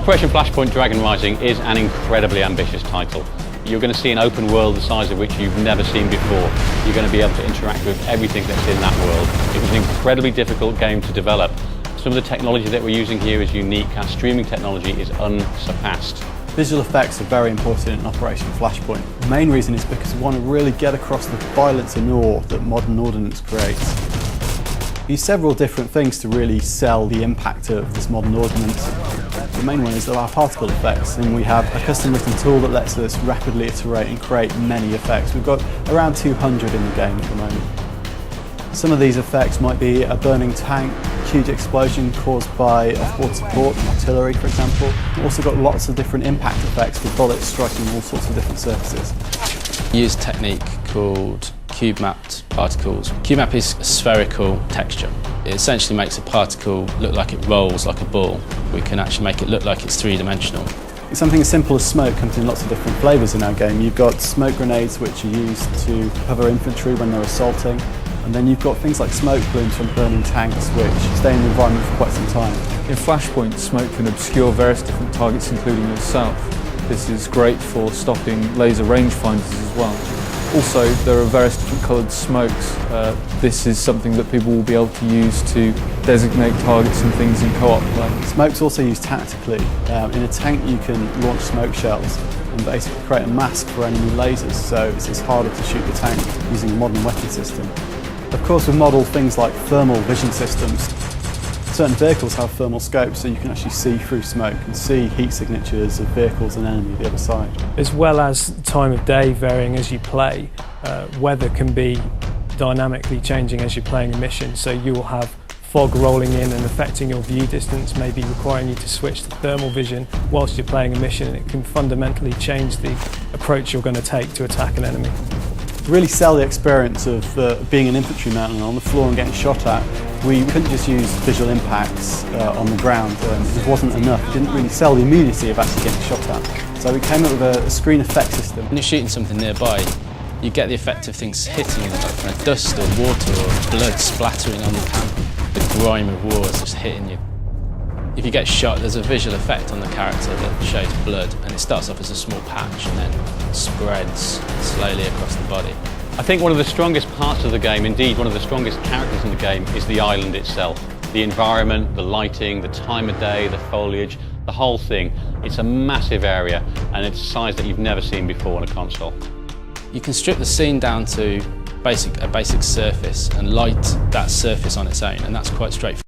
Operation Flashpoint Dragon Rising is an incredibly ambitious title. You're going to see an open world the size of which you've never seen before. You're going to be able to interact with everything that's in that world. It was an incredibly difficult game to develop. Some of the technology that we're using here is unique. Our streaming technology is unsurpassed. Visual effects are very important in Operation Flashpoint. The main reason is because we want to really get across the violence and awe that modern ordnance creates. We use several different things to really sell the impact of this modern ordnance. The main one is our particle effects, and we have a custom written tool that lets us rapidly iterate and create many effects. We've got around 200 in the game at the moment. Some of these effects might be a burning tank, huge explosion caused by off-board support, artillery for example. We've also got lots of different impact effects with bullets striking all sorts of different surfaces. We use a technique called cube-mapped particles. Cube-map is a spherical texture. It essentially makes a particle look like it rolls like a ball. We can actually make it look like it's three-dimensional. Something as simple as smoke comes in lots of different flavours in our game. You've got smoke grenades which are used to cover infantry when they're assaulting. And then you've got things like smoke plumes from burning tanks which stay in the environment for quite some time. In Flashpoint, smoke can obscure various different targets, including yourself. This is great for stopping laser rangefinders as well. Also, there are various different coloured smokes. This is something that people will be able to use to designate targets and things in co-op play. Smoke's also used tactically. In a tank you can launch smoke shells and basically create a mask for enemy lasers, so it's harder to shoot the tank using a modern weapon system. Of course, we've modelled things like thermal vision systems. Certain vehicles have thermal scopes, so you can actually see through smoke and see heat signatures of vehicles and enemy the other side. As well as time of day varying as you play, weather can be dynamically changing as you're playing a mission, so you'll have fog rolling in and affecting your view distance, maybe requiring you to switch to thermal vision whilst you're playing a mission, and it can fundamentally change the approach you're going to take to attack an enemy. To really sell the experience of being an infantryman on the floor and getting shot at, we couldn't just use visual impacts on the ground. It wasn't enough. It didn't really sell the immediacy of actually getting shot at. So we came up with a screen effect system. When you're shooting something nearby, you get the effect of things hitting you, like kind of dust or water or blood splattering on the camp. The grime of war is just hitting you. If you get shot, there's a visual effect on the character that shows blood, and it starts off as a small patch and then spreads slowly across the body. I think one of the strongest parts of the game, indeed one of the strongest characters in the game, is the island itself. The environment, the lighting, the time of day, the foliage, the whole thing. It's a massive area, and it's a size that you've never seen before on a console. You can strip the scene down to a basic surface and light that surface on its own, and that's quite straightforward.